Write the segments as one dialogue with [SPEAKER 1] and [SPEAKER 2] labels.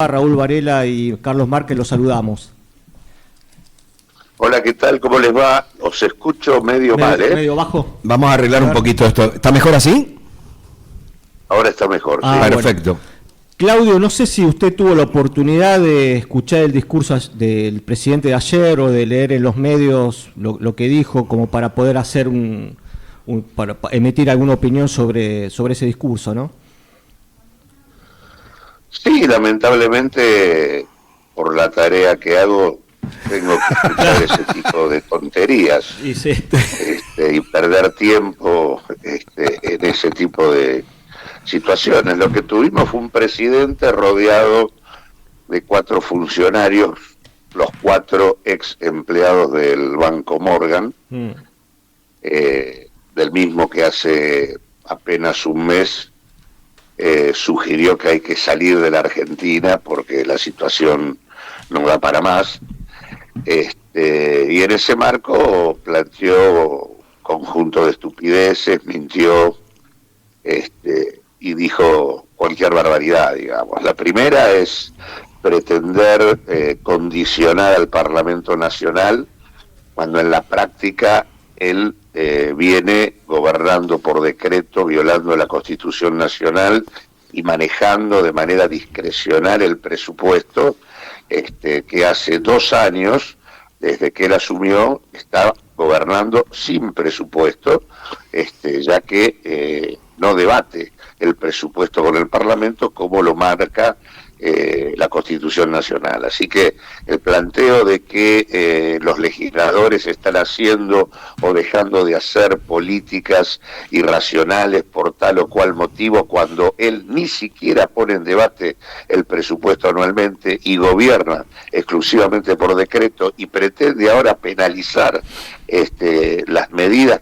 [SPEAKER 1] Raúl Varela y Carlos Márquez, los saludamos.
[SPEAKER 2] Hola, ¿qué tal? ¿Cómo les va? Os escucho medio mal, ¿eh?
[SPEAKER 1] Medio bajo.
[SPEAKER 3] Vamos a arreglar un poquito esto. ¿Está mejor así?
[SPEAKER 2] Ahora está mejor,
[SPEAKER 1] Ah,
[SPEAKER 2] sí.
[SPEAKER 3] Perfecto.
[SPEAKER 1] Bueno. Claudio, no sé si usted tuvo la oportunidad de escuchar el discurso del presidente de ayer o de leer en los medios lo que dijo, como para poder hacer para emitir alguna opinión sobre ese discurso, ¿no?
[SPEAKER 2] Sí, lamentablemente, por la tarea que hago, tengo que escuchar ese tipo de tonterías
[SPEAKER 1] Y sí.
[SPEAKER 2] y perder tiempo en ese tipo de situaciones. Lo que tuvimos fue un presidente rodeado de 4 funcionarios, los 4 ex empleados del Banco Morgan, del mismo que hace apenas un mes sugirió que hay que salir de la Argentina porque la situación no da para más. Y en ese marco planteó conjunto de estupideces, mintió y dijo cualquier barbaridad, digamos. La primera es pretender condicionar al Parlamento Nacional cuando en la práctica él viene gobernando por decreto, violando la Constitución Nacional y manejando de manera discrecional el presupuesto que hace 2 años, desde que él asumió, está gobernando sin presupuesto, ya que no debate el presupuesto con el Parlamento como lo marca la Constitución Nacional. Así que el planteo de que los legisladores están haciendo o dejando de hacer políticas irracionales por tal o cual motivo, cuando él ni siquiera pone en debate el presupuesto anualmente y gobierna exclusivamente por decreto y pretende ahora penalizar las medidas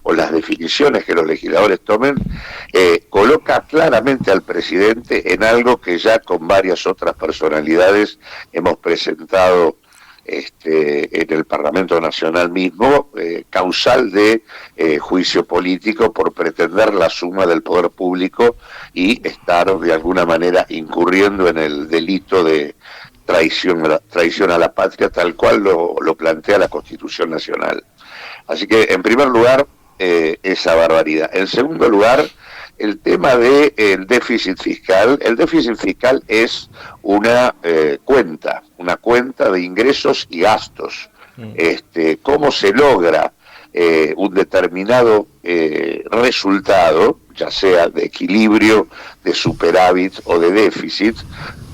[SPEAKER 2] o las definiciones que los legisladores tomen, coloca claramente al presidente en algo que ya con varias otras personalidades hemos presentado en el Parlamento Nacional mismo, causal de juicio político por pretender la suma del poder público y estar de alguna manera incurriendo en el delito de traición a la patria, tal cual lo plantea la Constitución Nacional. Así que, en primer lugar, esa barbaridad. En segundo lugar, el tema del déficit fiscal. El déficit fiscal es una cuenta de ingresos y gastos. ¿Cómo se logra un determinado resultado, ya sea de equilibrio, de superávit o de déficit?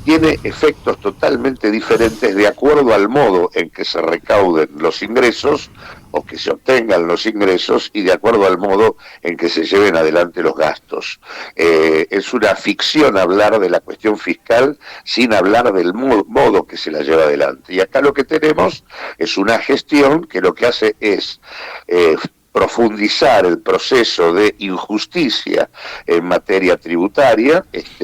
[SPEAKER 2] Tiene efectos totalmente diferentes de acuerdo al modo en que se recauden los ingresos o que se obtengan los ingresos y de acuerdo al modo en que se lleven adelante los gastos. Es una ficción hablar de la cuestión fiscal sin hablar del modo que se la lleva adelante. Y acá lo que tenemos es una gestión que lo que hace es profundizar el proceso de injusticia en materia tributaria,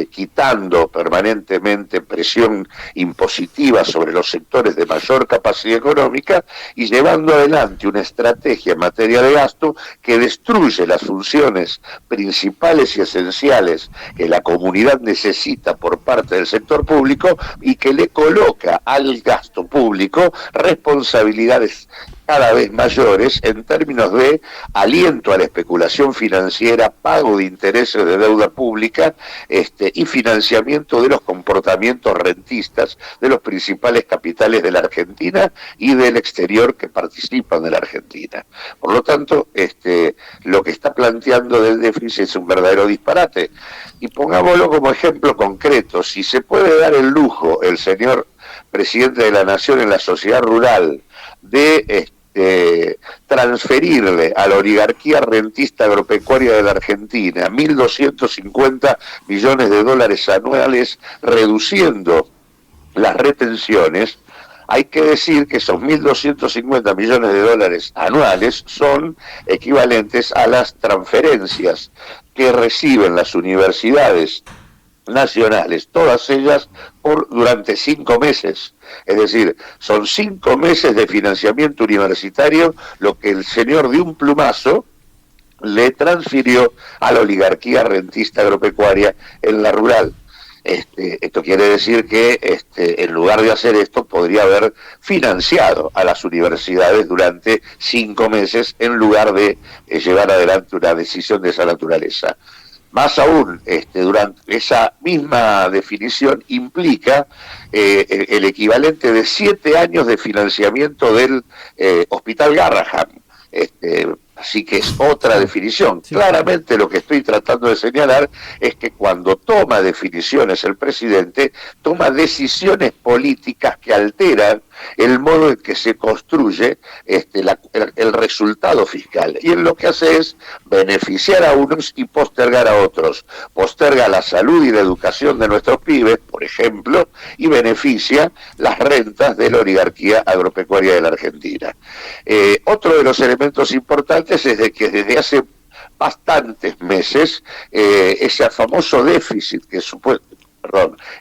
[SPEAKER 2] quitando permanentemente presión impositiva sobre los sectores de mayor capacidad económica y llevando adelante una estrategia en materia de gasto que destruye las funciones principales y esenciales que la comunidad necesita por parte del sector público y que le coloca al gasto público responsabilidades cada vez mayores en términos de aliento a la especulación financiera, pago de intereses de deuda pública y financiamiento de los comportamientos rentistas de los principales capitales de la Argentina y del exterior que participan de la Argentina. Por lo tanto, lo que está planteando del déficit es un verdadero disparate. Y pongámoslo como ejemplo concreto, si se puede dar el lujo el señor presidente de la Nación en la sociedad rural de transferirle a la oligarquía rentista agropecuaria de la Argentina 1.250 millones de dólares anuales, reduciendo las retenciones, hay que decir que esos 1.250 millones de dólares anuales son equivalentes a las transferencias que reciben las universidades nacionales, todas ellas durante 5 meses. Es decir, son 5 meses de financiamiento universitario lo que el señor de un plumazo le transfirió a la oligarquía rentista agropecuaria en la rural. Esto quiere decir que en lugar de hacer esto podría haber financiado a las universidades durante 5 meses en lugar de llevar adelante una decisión de esa naturaleza. Más aún, durante esa misma definición implica el equivalente de 7 años de financiamiento del Hospital Garrahan. Así que es otra definición.
[SPEAKER 1] Sí.
[SPEAKER 2] Claramente lo que estoy tratando de señalar es que cuando toma definiciones el presidente, toma decisiones políticas que alteran el modo en que se construye el resultado fiscal. Y él lo que hace es beneficiar a unos y postergar a otros. Posterga la salud y la educación de nuestros pibes, por ejemplo, y beneficia las rentas de la oligarquía agropecuaria de la Argentina. Otro de los elementos importantes es de que desde hace bastantes meses ese famoso déficit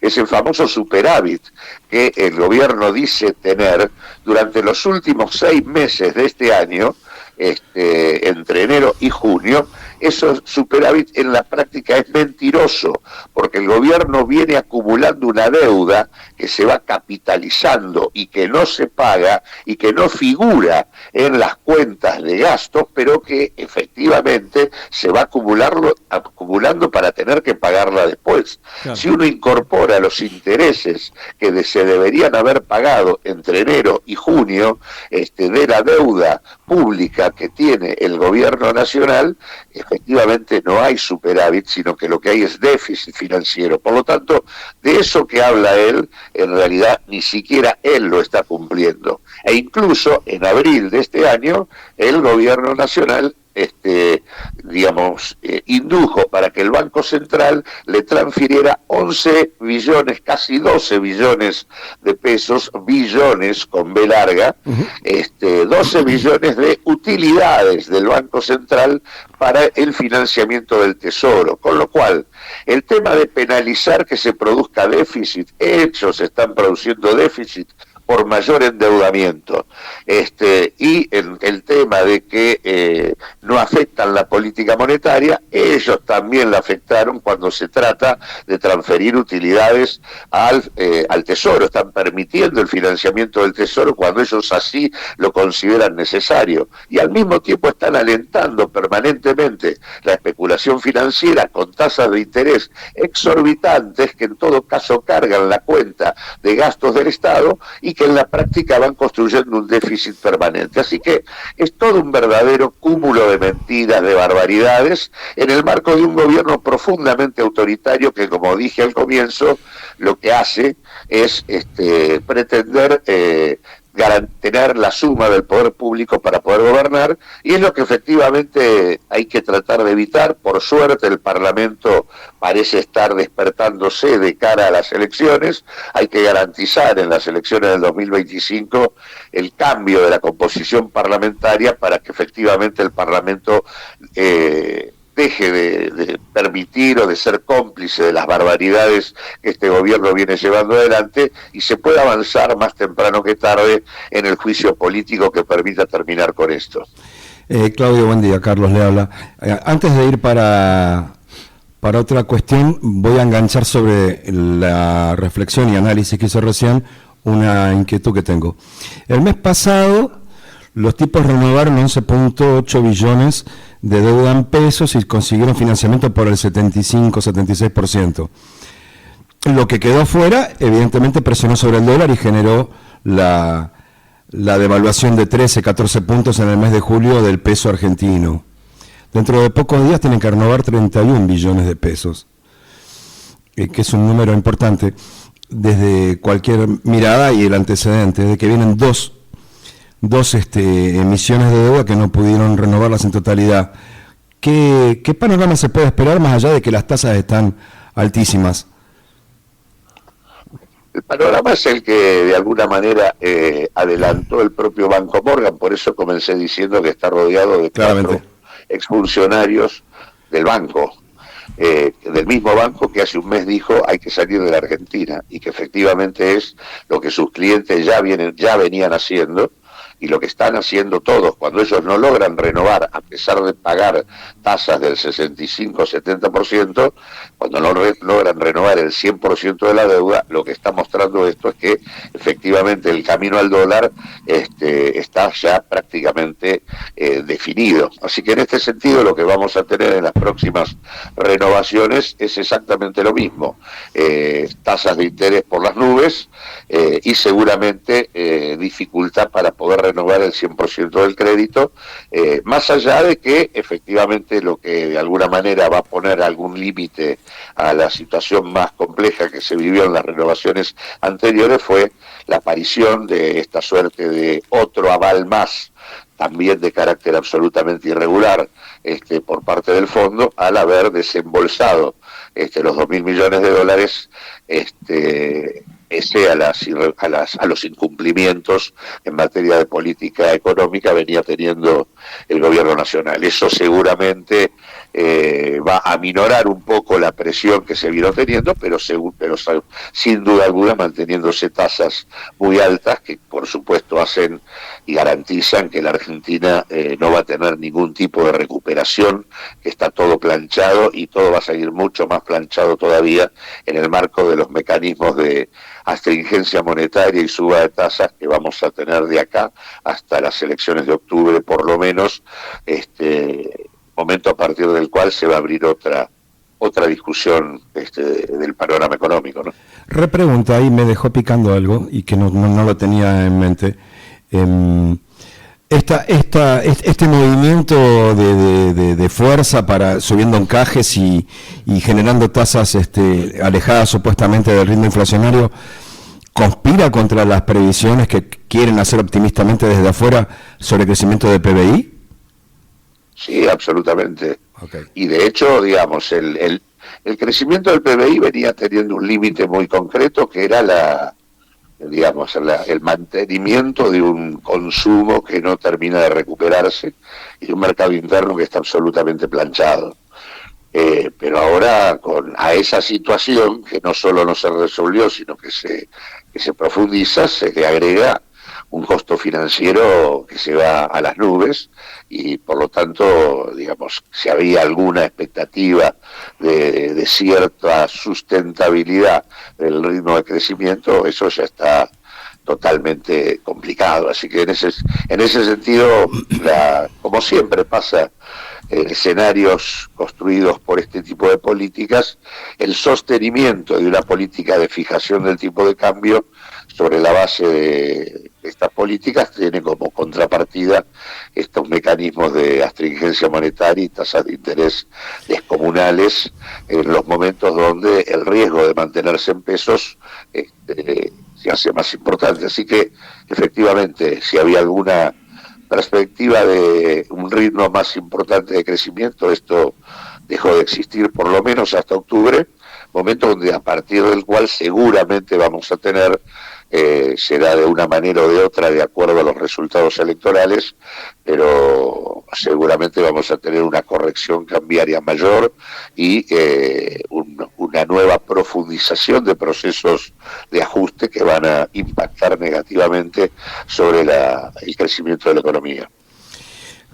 [SPEAKER 2] ese famoso superávit que el gobierno dice tener durante los últimos 6 meses de este año, entre enero y junio, eso superávit en la práctica es mentiroso, porque el gobierno viene acumulando una deuda que se va capitalizando y que no se paga y que no figura en las cuentas de gastos, pero que efectivamente se va acumulando para tener que pagarla después. Claro. Si uno incorpora los intereses que se deberían haber pagado entre enero y junio de la deuda pública que tiene el gobierno nacional, efectivamente no hay superávit, sino que lo que hay es déficit financiero. Por lo tanto, de eso que habla él, en realidad ni siquiera él lo está cumpliendo. E incluso en abril de este año, el gobierno nacional indujo para que el Banco Central le transfiriera 11 billones, casi 12 billones de pesos, billones con B larga, 12 billones de utilidades del Banco Central para el financiamiento del Tesoro. Con lo cual, el tema de penalizar que se produzca déficit, hechos están produciendo déficit por mayor endeudamiento, y el tema de que no afectan la política monetaria, ellos también la afectaron cuando se trata de transferir utilidades al Tesoro, están permitiendo el financiamiento del Tesoro cuando ellos así lo consideran necesario, y al mismo tiempo están alentando permanentemente la especulación financiera con tasas de interés exorbitantes que en todo caso cargan la cuenta de gastos del Estado y que en la práctica van construyendo un déficit permanente. Así que es todo un verdadero cúmulo de mentiras, de barbaridades, en el marco de un gobierno profundamente autoritario que, como dije al comienzo, lo que hace es pretender tener la suma del poder público para poder gobernar, y es lo que efectivamente hay que tratar de evitar. Por suerte el Parlamento parece estar despertándose de cara a las elecciones. Hay que garantizar en las elecciones del 2025 el cambio de la composición parlamentaria para que efectivamente el Parlamento deje de permitir o de ser cómplice de las barbaridades que este gobierno viene llevando adelante y se pueda avanzar más temprano que tarde en el juicio político que permita terminar con esto.
[SPEAKER 3] Claudio, buen día. Carlos le habla. Antes de ir para otra cuestión, voy a enganchar sobre la reflexión y análisis que hizo recién una inquietud que tengo. El mes pasado los tipos renovaron 11.8 billones de deuda en pesos y consiguieron financiamiento por el 75-76%. Lo que quedó fuera, evidentemente, presionó sobre el dólar y generó la devaluación de 13-14 puntos en el mes de julio del peso argentino. Dentro de pocos días tienen que renovar 31 billones de pesos, que es un número importante desde cualquier mirada y el antecedente, de que vienen dos emisiones de deuda que no pudieron renovarlas en totalidad. ¿Qué panorama se puede esperar más allá de que las tasas están altísimas?
[SPEAKER 2] El panorama es el que de alguna manera adelantó el propio Banco Morgan, por eso comencé diciendo que está rodeado de 4 exfuncionarios del banco, del mismo banco que hace un mes dijo hay que salir de la Argentina, y que efectivamente es lo que sus clientes ya venían haciendo. y lo que están haciendo todos, cuando ellos no logran renovar, a pesar de pagar tasas del 65-70%, cuando no logran renovar el 100% de la deuda, lo que está mostrando esto es que efectivamente el camino al dólar está ya prácticamente definido. Así que en este sentido lo que vamos a tener en las próximas renovaciones es exactamente lo mismo, tasas de interés por las nubes y seguramente dificultad para poder renovar el 100% del crédito, más allá de que efectivamente lo que de alguna manera va a poner algún límite a la situación más compleja que se vivió en las renovaciones anteriores fue la aparición de esta suerte de otro aval más, también de carácter absolutamente irregular, por parte del fondo, al haber desembolsado los 2.000 millones de dólares pese a los incumplimientos en materia de política económica venía teniendo el gobierno nacional. Eso seguramente va a aminorar un poco la presión que se vino teniendo, pero sin duda alguna manteniéndose tasas muy altas que por supuesto hacen y garantizan que la Argentina no va a tener ningún tipo de recuperación, que está todo planchado y todo va a seguir mucho más planchado todavía en el marco de los mecanismos de astringencia monetaria y suba de tasas que vamos a tener de acá hasta las elecciones de octubre por lo menos, momento a partir del cual se va a abrir otra discusión del panorama económico, ¿no?
[SPEAKER 3] Repregunta, ahí me dejó picando algo y que no lo tenía en mente. Este movimiento de fuerza para subiendo encajes y generando tasas alejadas supuestamente del ritmo inflacionario, ¿conspira contra las previsiones que quieren hacer optimistamente desde afuera sobre el crecimiento del PBI?
[SPEAKER 2] Sí, absolutamente.
[SPEAKER 3] Okay.
[SPEAKER 2] Y de hecho, digamos, el crecimiento del PBI venía teniendo un límite muy concreto que era el mantenimiento de un consumo que no termina de recuperarse y de un mercado interno que está absolutamente planchado. Pero ahora a esa situación que no solo no se resolvió, sino que se profundiza, se le agrega un costo financiero que se va a las nubes y por lo tanto, digamos, si había alguna expectativa de cierta sustentabilidad del ritmo de crecimiento, eso ya está totalmente complicado. Así que en ese sentido, como siempre pasa en escenarios construidos por este tipo de políticas, el sostenimiento de una política de fijación del tipo de cambio sobre la base de estas políticas tiene como contrapartida estos mecanismos de astringencia monetaria y tasas de interés descomunales en los momentos donde el riesgo de mantenerse en pesos se hace más importante. Así que efectivamente, si había alguna perspectiva de un ritmo más importante de crecimiento, esto dejó de existir por lo menos hasta octubre, momento donde a partir del cual seguramente vamos a tener, será de una manera o de otra de acuerdo a los resultados electorales, pero seguramente vamos a tener una corrección cambiaria mayor y una nueva profundización de procesos de ajuste que van a impactar negativamente sobre el crecimiento de la economía.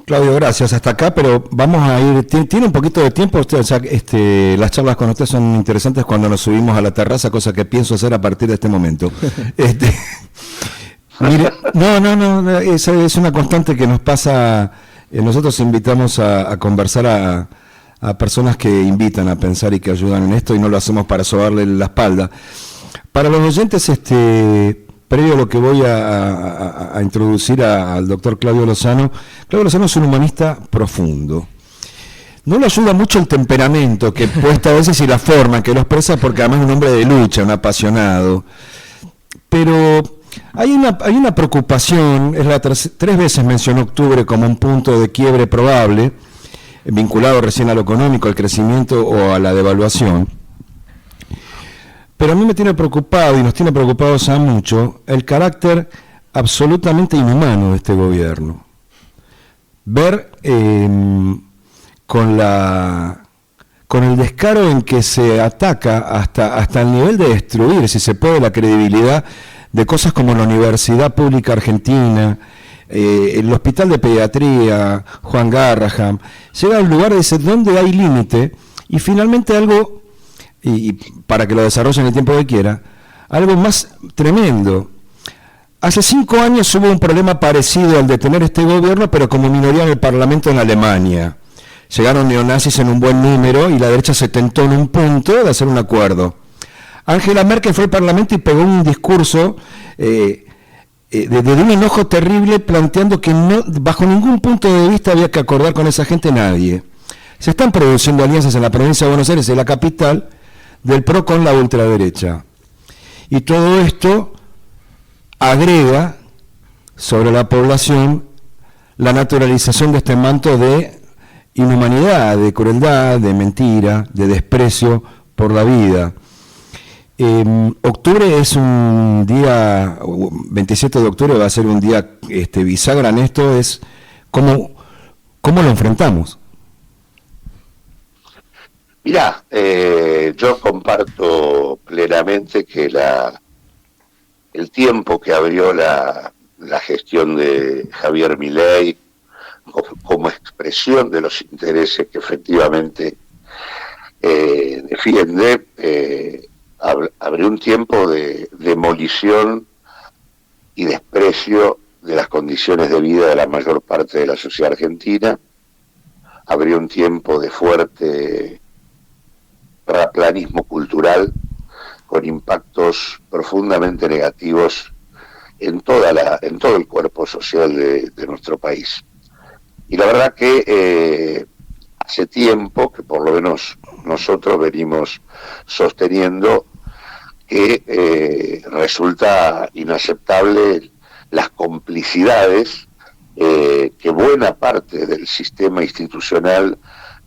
[SPEAKER 3] Claudio, gracias. Hasta acá, pero vamos a ir. Tiene un poquito de tiempo usted, o sea, las charlas con usted son interesantes cuando nos subimos a la terraza, cosa que pienso hacer a partir de este momento. Mire, no, esa es una constante que nos pasa. Nosotros invitamos a conversar a personas que invitan a pensar y que ayudan en esto, y no lo hacemos para sobarle la espalda. Para los oyentes, previo a lo que voy a introducir al doctor Claudio Lozano es un humanista profundo. No le ayuda mucho el temperamento que puesta a veces y la forma en que lo expresa, porque además es un hombre de lucha, un apasionado. Pero hay una preocupación, tres veces mencionó octubre como un punto de quiebre probable, vinculado recién a lo económico, al crecimiento o a la devaluación. Pero a mí me tiene preocupado, y nos tiene preocupados a mucho, el carácter absolutamente inhumano de este gobierno. Ver con el descaro en que se ataca hasta el nivel de destruir, si se puede, la credibilidad de cosas como la Universidad Pública Argentina, el Hospital de Pediatría, Juan Garraham, llega a un lugar donde hay límite, y finalmente algo, y para que lo desarrolle en el tiempo que quiera, algo más tremendo. Hace 5 años hubo un problema parecido al de tener este gobierno, pero como minoría en el Parlamento en Alemania. Llegaron neonazis en un buen número y la derecha se tentó en un punto de hacer un acuerdo. Angela Merkel fue al Parlamento y pegó un discurso de un enojo terrible, planteando que no, bajo ningún punto de vista había que acordar con esa gente nadie. Se están produciendo alianzas en la provincia de Buenos Aires, en la capital, del PRO con la ultraderecha. Y todo esto agrega sobre la población la naturalización de este manto de inhumanidad, de crueldad, de mentira, de desprecio por la vida. Octubre es un día, 27 de octubre va a ser un día bisagra en esto, es cómo lo enfrentamos.
[SPEAKER 2] Mirá, yo comparto plenamente que el tiempo que abrió la gestión de Javier Milei como expresión de los intereses que efectivamente defiende, abrió un tiempo de demolición y desprecio de las condiciones de vida de la mayor parte de la sociedad argentina, abrió un tiempo de fuerte terraplanismo cultural con impactos profundamente negativos en todo el cuerpo social de nuestro país. Y la verdad que hace tiempo que por lo menos nosotros venimos sosteniendo que resulta inaceptable las complicidades que buena parte del sistema institucional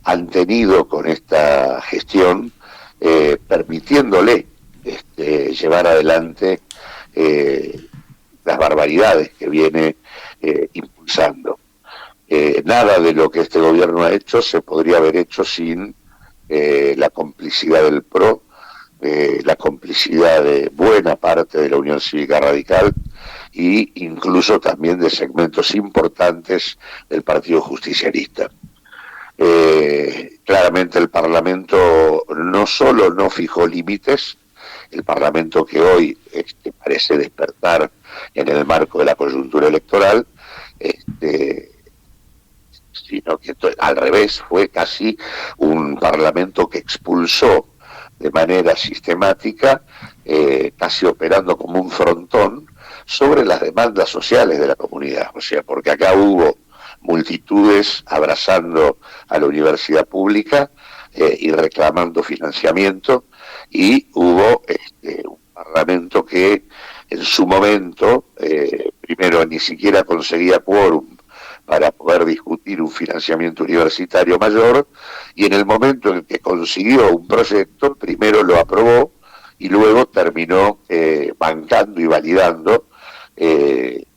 [SPEAKER 2] han tenido con esta gestión, permitiéndole llevar adelante las barbaridades que viene impulsando. Nada de lo que este gobierno ha hecho se podría haber hecho sin la complicidad del PRO, la complicidad de buena parte de la Unión Cívica Radical e incluso también de segmentos importantes del Partido Justicialista. Claramente el Parlamento no solo no fijó límites, el Parlamento que hoy parece despertar en el marco de la coyuntura electoral, sino que al revés, fue casi un Parlamento que expulsó de manera sistemática, casi operando como un frontón sobre las demandas sociales de la comunidad. O sea, porque acá hubo multitudes abrazando a la universidad pública y reclamando financiamiento, y hubo un Parlamento que en su momento, primero ni siquiera conseguía quórum para poder discutir un financiamiento universitario mayor, y en el momento en que consiguió un proyecto, primero lo aprobó y luego terminó bancando y validando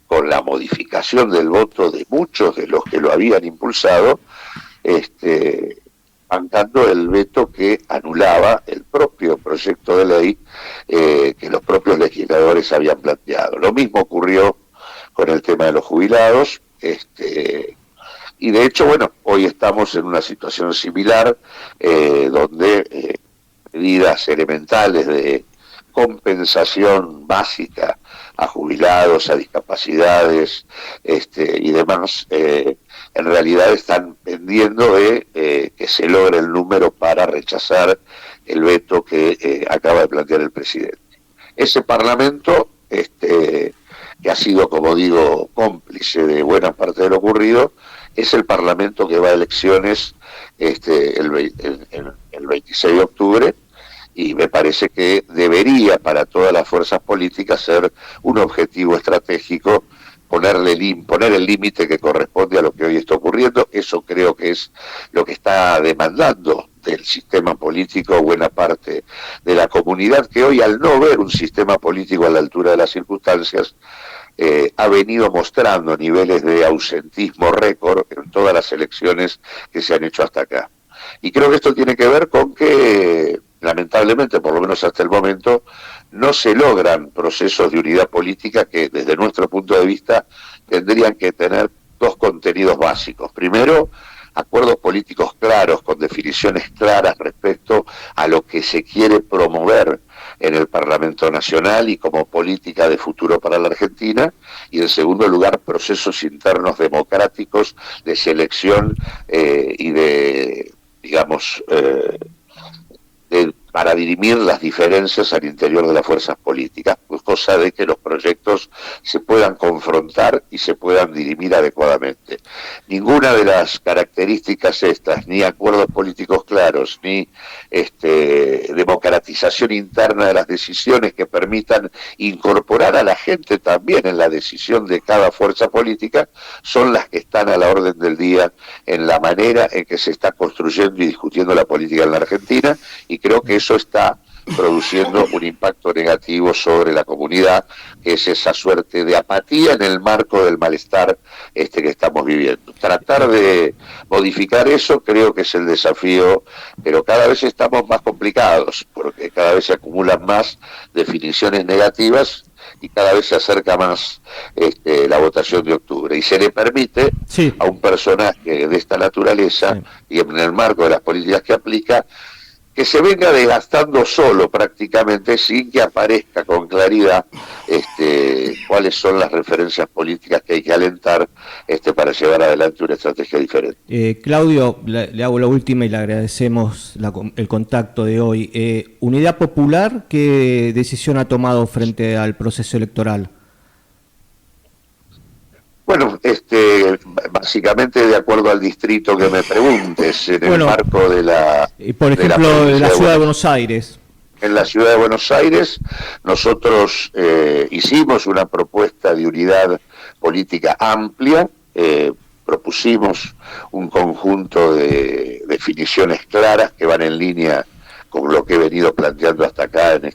[SPEAKER 2] con la modificación del voto de muchos de los que lo habían impulsado, bancando el veto que anulaba el propio proyecto de ley que los propios legisladores habían planteado. Lo mismo ocurrió con el tema de los jubilados, y de hecho, bueno, hoy estamos en una situación similar, donde medidas elementales de compensación básica a jubilados, a discapacidades y demás, en realidad están pendiendo de que se logre el número para rechazar el veto que acaba de plantear el presidente. Ese Parlamento, que ha sido, como digo, cómplice de buena parte de lo ocurrido, es el Parlamento que va a elecciones el 26 de octubre, y me parece que debería para todas las fuerzas políticas ser un objetivo estratégico poner el límite que corresponde a lo que hoy está ocurriendo. Eso creo que es lo que está demandando del sistema político buena parte de la comunidad, que hoy, al no ver un sistema político a la altura de las circunstancias, ha venido mostrando niveles de ausentismo récord en todas las elecciones que se han hecho hasta acá. Y creo que esto tiene que ver con que lamentablemente, por lo menos hasta el momento, no se logran procesos de unidad política que desde nuestro punto de vista tendrían que tener dos contenidos básicos. Primero, acuerdos políticos claros, con definiciones claras respecto a lo que se quiere promover en el Parlamento Nacional y como política de futuro para la Argentina, y en segundo lugar, procesos internos democráticos de selección y de, digamos, para dirimir las diferencias al interior de las fuerzas políticas, pues cosa de que los proyectos se puedan confrontar y se puedan dirimir adecuadamente. Ninguna de las características estas, ni acuerdos políticos claros, ni democratización interna de las decisiones que permitan incorporar a la gente también en la decisión de cada fuerza política, son las que están a la orden del día en la manera en que se está construyendo y discutiendo la política en la Argentina, y creo que eso está produciendo un impacto negativo sobre la comunidad, que es esa suerte de apatía en el marco del malestar que estamos viviendo. Tratar de modificar eso creo que es el desafío, pero cada vez estamos más complicados, porque cada vez se acumulan más definiciones negativas y cada vez se acerca más la votación de octubre, y se le permite a un personaje de esta naturaleza, y en el marco de las políticas que aplica, que se venga desgastando solo prácticamente, sin que aparezca con claridad cuáles son las referencias políticas que hay que alentar para llevar adelante una estrategia diferente.
[SPEAKER 1] Claudio, le hago la última y le agradecemos el contacto de hoy. Unidad Popular, ¿qué decisión ha tomado frente al proceso electoral?
[SPEAKER 2] Bueno, básicamente de acuerdo al distrito que me preguntes, en el marco de la...
[SPEAKER 1] Por ejemplo, de la ciudad de Buenos Aires.
[SPEAKER 2] En la ciudad de Buenos Aires nosotros hicimos una propuesta de unidad política amplia, propusimos un conjunto de definiciones claras que van en línea con lo que he venido planteando hasta acá en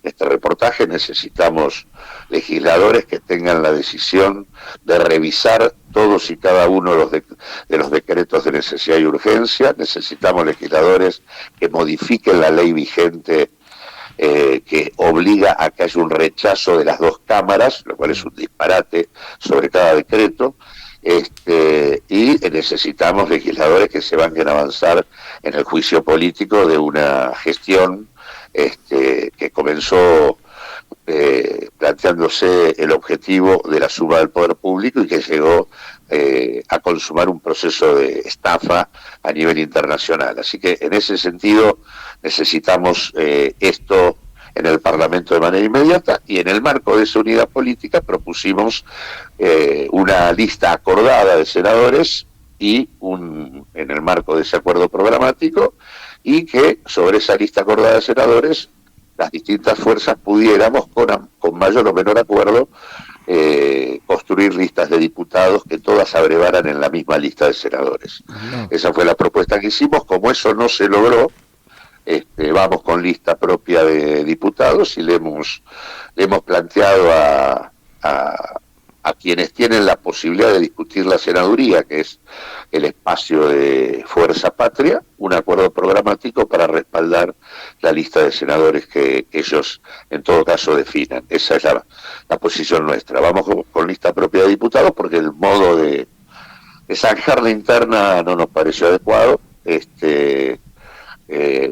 [SPEAKER 2] este reportaje. Necesitamos legisladores que tengan la decisión de revisar todos y cada uno de los decretos de necesidad y urgencia. Necesitamos legisladores que modifiquen la ley vigente que obliga a que haya un rechazo de las dos cámaras, lo cual es un disparate sobre cada decreto. Y necesitamos legisladores que se van a avanzar en el juicio político de una gestión que comenzó planteándose el objetivo de la suma del poder público y que llegó a consumar un proceso de estafa a nivel internacional. Así que en ese sentido necesitamos esto en el Parlamento de manera inmediata, y en el marco de esa unidad política propusimos una lista acordada de senadores y en el marco de ese acuerdo programático, y que sobre esa lista acordada de senadores las distintas fuerzas pudiéramos con mayor o menor acuerdo construir listas de diputados que todas abrevaran en la misma lista de senadores. Esa fue la propuesta que hicimos. Como eso no se logró, vamos con lista propia de diputados, y le hemos planteado a quienes tienen la posibilidad de discutir la senaduría, que es el espacio de Fuerza Patria, un acuerdo programático para respaldar la lista de senadores que ellos en todo caso definan. Esa es la posición nuestra. Vamos con lista propia de diputados porque el modo de zanjar la interna no nos pareció adecuado.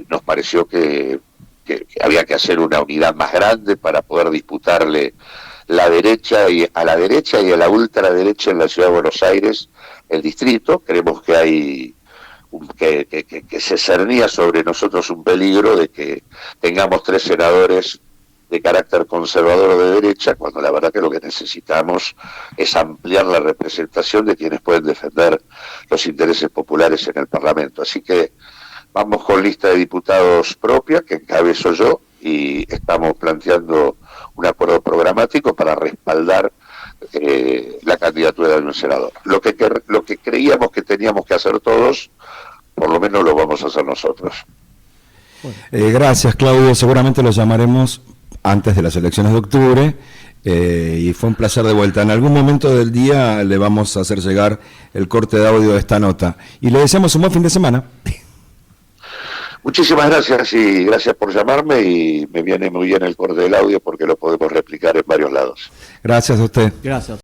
[SPEAKER 2] Nos pareció que había que hacer una unidad más grande para poder disputarle a la derecha y a la ultraderecha en la ciudad de Buenos Aires el distrito. Creemos que hay que se cernía sobre nosotros un peligro de que tengamos 3 senadores de carácter conservador o de derecha, cuando la verdad que lo que necesitamos es ampliar la representación de quienes pueden defender los intereses populares en el Parlamento. Así que vamos con lista de diputados propia, que encabezo yo, y estamos planteando un acuerdo programático para respaldar la candidatura de un senador. Lo que creíamos que teníamos que hacer todos, por lo menos lo vamos a hacer nosotros.
[SPEAKER 3] Gracias, Claudio. Seguramente los llamaremos antes de las elecciones de octubre, y fue un placer de vuelta. En algún momento del día le vamos a hacer llegar el corte de audio de esta nota. Y le deseamos un buen fin de semana.
[SPEAKER 2] Muchísimas gracias y gracias por llamarme, y me viene muy bien el corte del audio porque lo podemos replicar en varios lados.
[SPEAKER 3] Gracias a usted.
[SPEAKER 1] Gracias.